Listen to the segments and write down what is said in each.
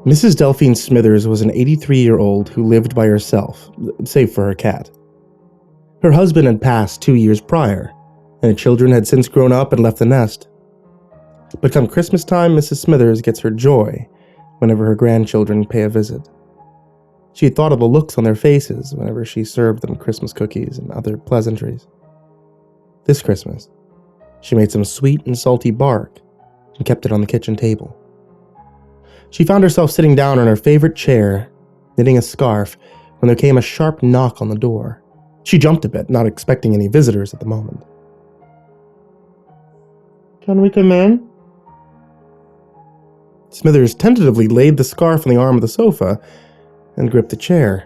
Mrs. Delphine Smithers was an 83-year-old who lived by herself, save for her cat. Her husband had passed 2 years prior, and the children had since grown up and left the nest. But come Christmas time, Mrs. Smithers gets her joy whenever her grandchildren pay a visit. She had thought of the looks on their faces whenever she served them Christmas cookies and other pleasantries. This Christmas, she made some sweet and salty bark and kept it on the kitchen table. She found herself sitting down in her favorite chair, knitting a scarf, when there came a sharp knock on the door. She jumped a bit, not expecting any visitors at the moment. "Can we come in?" Smithers tentatively laid the scarf on the arm of the sofa and gripped the chair.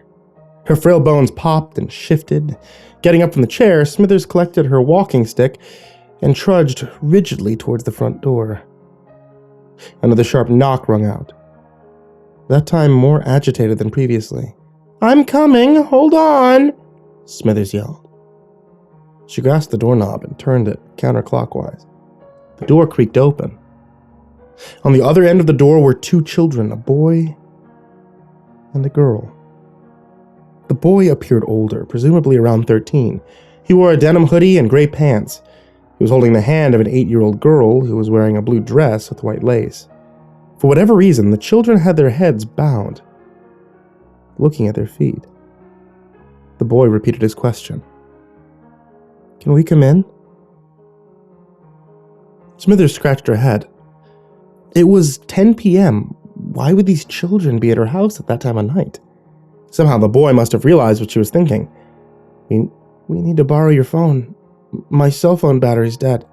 Her frail bones popped and shifted. Getting up from the chair, Smithers collected her walking stick and trudged rigidly towards the front door. Another sharp knock rung out, that time more agitated than previously. "I'm coming, hold on," Smithers yelled. She grasped the doorknob and turned it counterclockwise. The door creaked open. On the other end of the door were 2 children, a boy and a girl. The boy appeared older, presumably around 13. He wore a denim hoodie and gray pants. He was holding the hand of an 8-year-old girl who was wearing a blue dress with white lace. For whatever reason, the children had their heads bowed, looking at their feet. The boy repeated his question. "Can we come in?" Smithers scratched her head. It was 10 p.m. Why would these children be at her house at that time of night? Somehow the boy must have realized what she was thinking. We need to borrow your phone. My cell phone battery's dead."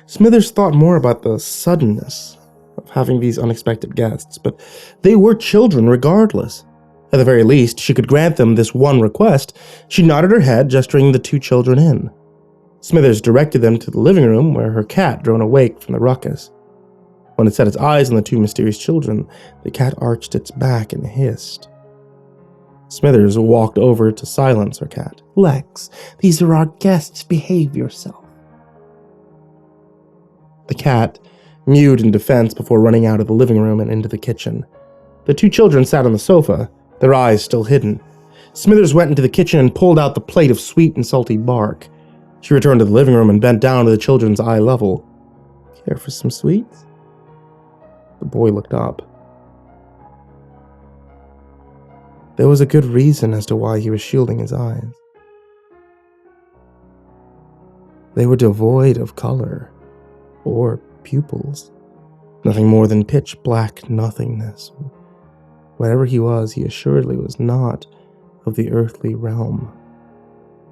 Smithers thought more about the suddenness of having these unexpected guests, but they were children regardless. At the very least, she could grant them this one request. She nodded her head, gesturing the 2 children in. Smithers directed them to the living room, where her cat droned awake from the ruckus. When it set its eyes on the 2 mysterious children, the cat arched its back and hissed. Smithers walked over to silence her cat. "Lex, these are our guests. Behave yourself." The cat mewed in defense before running out of the living room and into the kitchen. The 2 children sat on the sofa, their eyes still hidden. Smithers went into the kitchen and pulled out the plate of sweet and salty bark. She returned to the living room and bent down to the children's eye level. "Care for some sweets?" The boy looked up. There was a good reason as to why he was shielding his eyes. They were devoid of color or pupils. Nothing more than pitch black nothingness. Whatever he was, he assuredly was not of the earthly realm.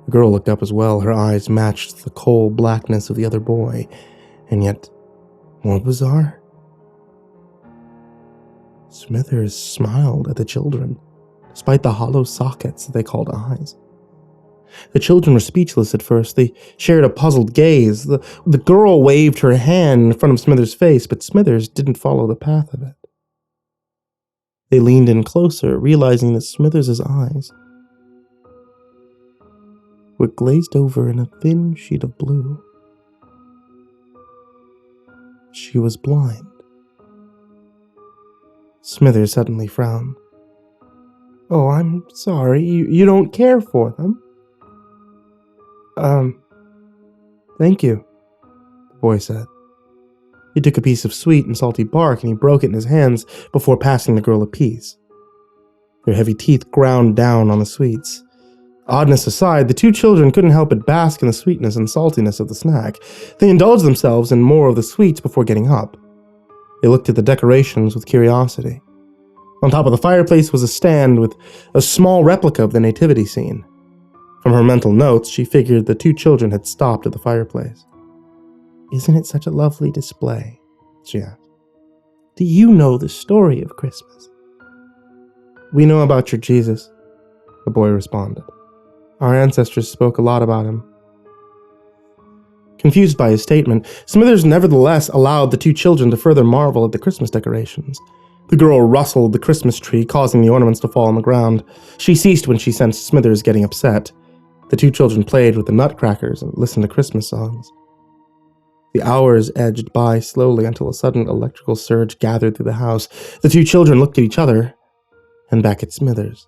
The girl looked up as well. Her eyes matched the coal blackness of the other boy, and yet, more bizarre, Smithers smiled at the children, despite the hollow sockets that they called eyes. The children were speechless at first. They shared a puzzled gaze. The girl waved her hand in front of Smithers' face, but Smithers didn't follow the path of it. They leaned in closer, realizing that Smithers' eyes were glazed over in a thin sheet of blue. She was blind. Smithers suddenly frowned. "Oh, I'm sorry. You don't care for them?" Thank you," the boy said. He took a piece of sweet and salty bark and he broke it in his hands before passing the girl a piece. Their heavy teeth ground down on the sweets. Oddness aside, the 2 children couldn't help but bask in the sweetness and saltiness of the snack. They indulged themselves in more of the sweets before getting up. They looked at the decorations with curiosity. On top of the fireplace was a stand with a small replica of the nativity scene. From her mental notes, she figured the 2 children had stopped at the fireplace. "Isn't it such a lovely display?" she asked. "Do you know the story of Christmas?" "We know about your Jesus," the boy responded. "Our ancestors spoke a lot about him." Confused by his statement, Smithers nevertheless allowed the 2 children to further marvel at the Christmas decorations. The girl rustled the Christmas tree, causing the ornaments to fall on the ground. She ceased when she sensed Smithers getting upset. The 2 children played with the nutcrackers and listened to Christmas songs. The hours edged by slowly until a sudden electrical surge gathered through the house. The two children looked at each other and back at Smithers.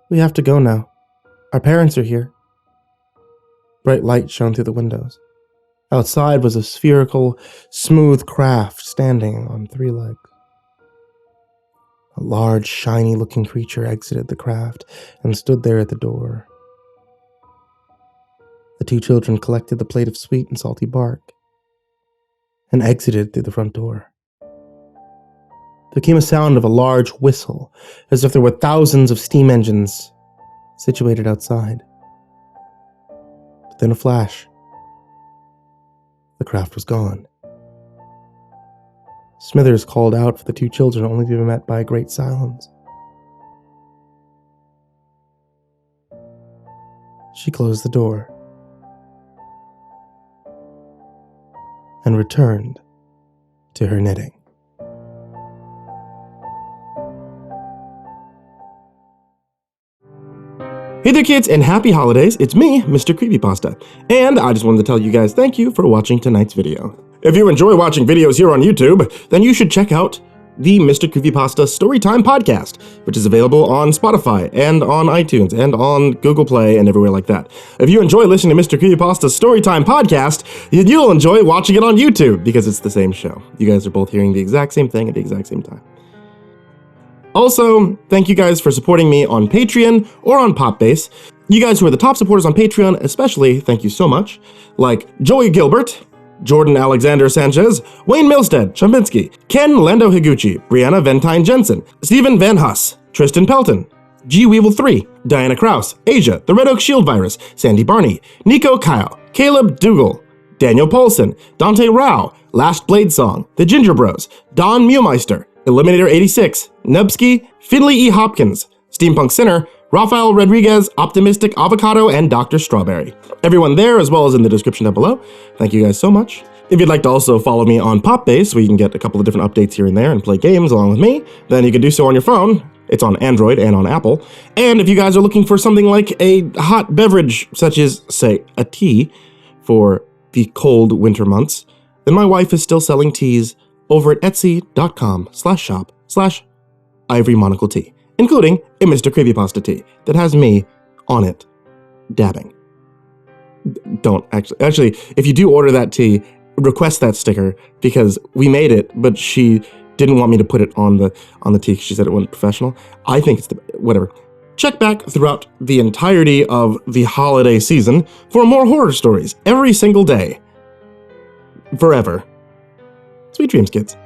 "We have to go now. Our parents are here." Bright light shone through the windows. Outside was a spherical, smooth craft standing on 3 legs. A large, shiny-looking creature exited the craft and stood there at the door. The two children collected the plate of sweet and salty bark and exited through the front door. There came a sound of a large whistle, as if there were thousands of steam engines situated outside. But then a flash. The craft was gone. Smithers called out for the two children, only to be met by a great silence. She closed the door and returned to her knitting. Hey there kids, and happy holidays. It's me, MrCreepyPasta, and I just wanted to tell you guys thank you for watching tonight's video. If you enjoy watching videos here on YouTube, then you should check out the MrCreepyPasta Storytime podcast, which is available on Spotify and on iTunes and on Google Play and everywhere like that. If you enjoy listening to MrCreepyPasta's Storytime podcast, you'll enjoy watching it on YouTube because it's the same show. You guys are both hearing the exact same thing at the exact same time. Also, thank you guys for supporting me on Patreon or on Popbase. You guys who are the top supporters on Patreon especially, thank you so much. Like Joey Gilbert, Jordan Alexander Sanchez, Wayne Milstead, Chambinski, Ken Lando Higuchi, Brianna Van Tine-Janzen, Stephen Van Huss, Tristan Pelton, G Weevil 3, Diana Kraus, Asia, the Red Oak Shield Virus, Sandy Barney, Nico Kyle, Caleb Dougal, Daniel Paulson, Dante Rao, Last Blade Song, The Ginger Bros, Don Mealmeister, Eliminator 86, Nebsky, Finley E. Hopkins, Steampunk Sinner, Rafael Rodriguez, Optimistic Avocado, and Dr. Strawberry. Everyone there, as well as in the description down below. Thank you guys so much. If you'd like to also follow me on Popbase, where you can get a couple of different updates here and there and play games along with me, then you can do so on your phone. It's on Android and on Apple. And if you guys are looking for something like a hot beverage, such as, say, a tea for the cold winter months, then my wife is still selling teas over at etsy.com/shop/ivorymonocletea, including a MrCreepyPasta tee that has me on it, dabbing. Don't actually, if you do order that tea, request that sticker because we made it, but she didn't want me to put it on the tea because she said it wasn't professional. I think it's whatever. Check back throughout the entirety of the holiday season for more horror stories every single day. Forever. Sweet dreams, kids.